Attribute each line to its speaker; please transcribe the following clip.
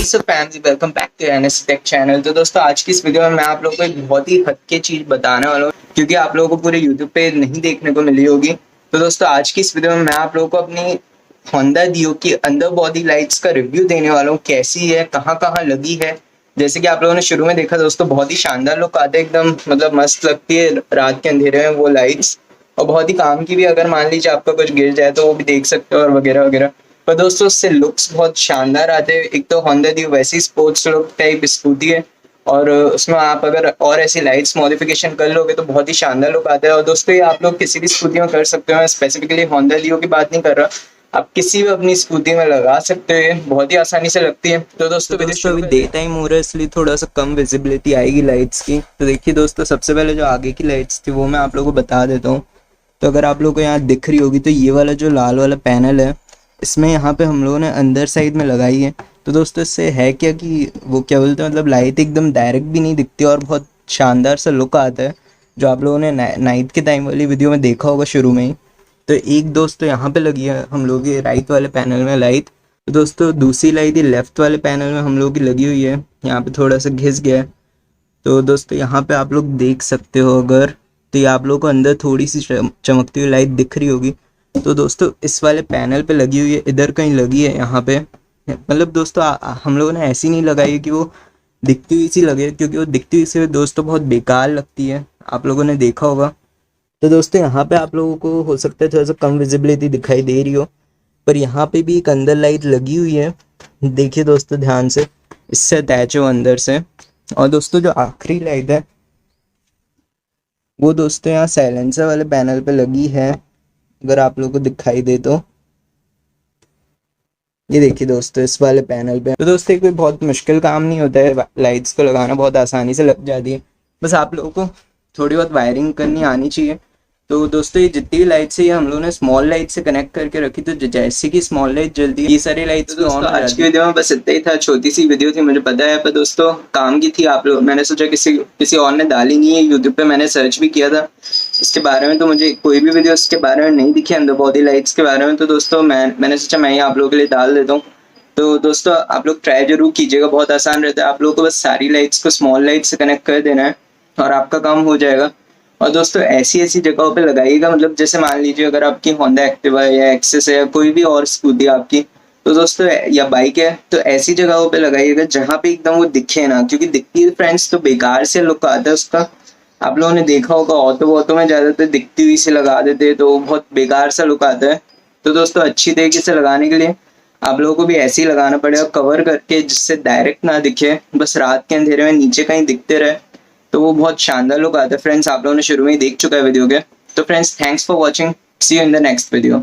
Speaker 1: So family welcome back to NS tech channel. तो दोस्तों आज की इस वीडियो में मैं आप लोगों को एक बहुत ही हटके चीज बताने वाला हूँ, क्योंकि आप लोगों को पूरे यूट्यूब पे नहीं देखने को मिली होगी। तो दोस्तों आज की इस वीडियो में मैं आप लोगों को अपनी होंडा डियो की अंडर बॉडी लाइट्स का रिव्यू देने वाला हूँ, कैसी है, कहाँ कहाँ लगी है। जैसे कि आप लोगों ने शुरू में देखा दोस्तों, बहुत ही शानदार लुक आते हैं, एकदम मतलब मस्त लगती है रात के अंधेरे में वो लाइट्स, और बहुत ही काम की भी। अगर मान लीजिए आपका कुछ गिर जाए तो वो भी देख सकते हो और वगैरह वगैरह। पर दोस्तों उससे लुक्स बहुत शानदार आते हैं। एक तो होंडा दी वैसी स्पोर्ट्स लुक टाइप स्कूटी है, और उसमें आप अगर और ऐसी लाइट्स मॉडिफिकेशन कर लोगे तो बहुत ही शानदार लुक आता है। और दोस्तों ये आप लोग किसी भी स्कूटी में कर सकते हो, मैं स्पेसिफिकली होंडा डियो की बात नहीं कर रहा, आप किसी भी अपनी स्कूटी में लगा सकते हो, बहुत ही आसानी से लगती है। तो दोस्तों अभी डे टाइम हो रहा है, इसलिए थोड़ा सा कम विजिबिलिटी आएगी लाइट्स की। तो देखिए दोस्तों, सबसे पहले जो आगे की लाइट्स थी वो मैं आप लोगों को बता देता हूँ। तो अगर आप लोगों को यहाँ दिख रही होगी तो ये वाला जो लाल वाला पैनल है, इसमें यहाँ पे हम लोगों ने अंदर साइड में लगाई है। तो दोस्तों इससे है क्या कि वो क्या बोलते हैं, मतलब लाइट एकदम डायरेक्ट भी नहीं दिखती और बहुत शानदार सा लुक आता है, जो आप लोगों ने नाइट के टाइम वाली वीडियो में देखा होगा शुरू में ही। तो एक दोस्तों यहाँ पे लगी है हम लोग के राइट वाले पैनल में लाइट। तो दोस्तों दूसरी लाइट लेफ्ट वाले पैनल में हम लोग की लगी हुई है, यहाँ पे थोड़ा सा घिस गया है। तो दोस्तों यहाँ पे आप लोग देख सकते हो, अगर तो ये आप लोग को अंदर थोड़ी सी चमकती हुई लाइट दिख रही होगी। तो दोस्तों इस वाले पैनल पे लगी हुई है, इधर कहीं लगी है यहाँ पे। मतलब दोस्तों हम लोगों ने ऐसी नहीं लगाई है कि वो दिखती हुई सी लगे, क्योंकि वो दिखती हुई से दोस्तों बहुत बेकार लगती है, आप लोगों ने देखा होगा। तो दोस्तों यहाँ पे आप लोगों को हो सकता है थोड़ा सा कम विजिबिलिटी दिखाई दे रही हो, पर यहाँ पे भी एक अंदर लाइट लगी हुई है, देखिए दोस्तों ध्यान से, इससे अटैच हो अंदर से। और दोस्तों जो आखिरी लाइट है वो दोस्तों यहाँ साइलेंसर वाले पैनल पे लगी है, अगर आप लोगों को दिखाई दे तो ये देखिए दोस्तों इस वाले पैनल पे। तो दोस्तों कोई बहुत मुश्किल काम नहीं होता है, लाइट्स को लगाना बहुत आसानी से लग जाती है, बस आप लोगों को थोड़ी बहुत वायरिंग करनी आनी चाहिए। तो दोस्तों ये जितनी भी लाइट्स है ये हम लोगों ने स्मॉल लाइट से कनेक्ट करके रखी, तो जैसे कि स्मॉल लाइट जलती है ये सारी लाइट्स तो ऑन। आज की वीडियो में बस इतना ही था, छोटी सी वीडियो थी मुझे पता है, पर दोस्तों काम की थी। आप लोग, मैंने सोचा किसी और ने डाली नहीं है, यूट्यूब पे मैंने सर्च भी किया था इसके बारे में, तो मुझे कोई भी वीडियो इसके बारे में नहीं दिखी अंडर बॉडी लाइट्स के बारे में। तो दोस्तों मैंने सोचा मैं ही आप लोगों के लिए डाल देता हूँ। तो दोस्तों आप लोग ट्राई जरूर कीजिएगा, बहुत आसान रहता है। आप लोगों को बस सारी लाइट्स को स्मॉल लाइट से कनेक्ट कर देना है और आपका काम हो जाएगा। और दोस्तों ऐसी ऐसी जगहों पे लगाइएगा, मतलब जैसे मान लीजिए अगर आपकी होंडा एक्टिवा है या एक्सेस है या कोई भी और स्कूटी आपकी, तो दोस्तों या बाइक है, तो ऐसी जगहों पे लगाइएगा जहाँ पे एकदम वो दिखे ना, क्योंकि दिखती है फ्रेंड्स तो बेकार से लुक आता है उसका। आप लोगों ने देखा होगा ऑटो में ज्यादातर दिखती हुई से लगा देते हैं, तो बहुत बेकार सा लुक आता है। तो दोस्तों अच्छी तरीके से लगाने के लिए आप लोगों को भी ऐसे ही लगाना पड़ेगा, कवर करके, जिससे डायरेक्ट ना दिखे, बस रात के अंधेरे में नीचे कहीं दिखते रहे, तो वो बहुत शानदार लुक आता है। फ्रेंड्स आप लोगों ने शुरू में ही देख चुका है वीडियो के। तो friends thanks for watching, see you in the next video.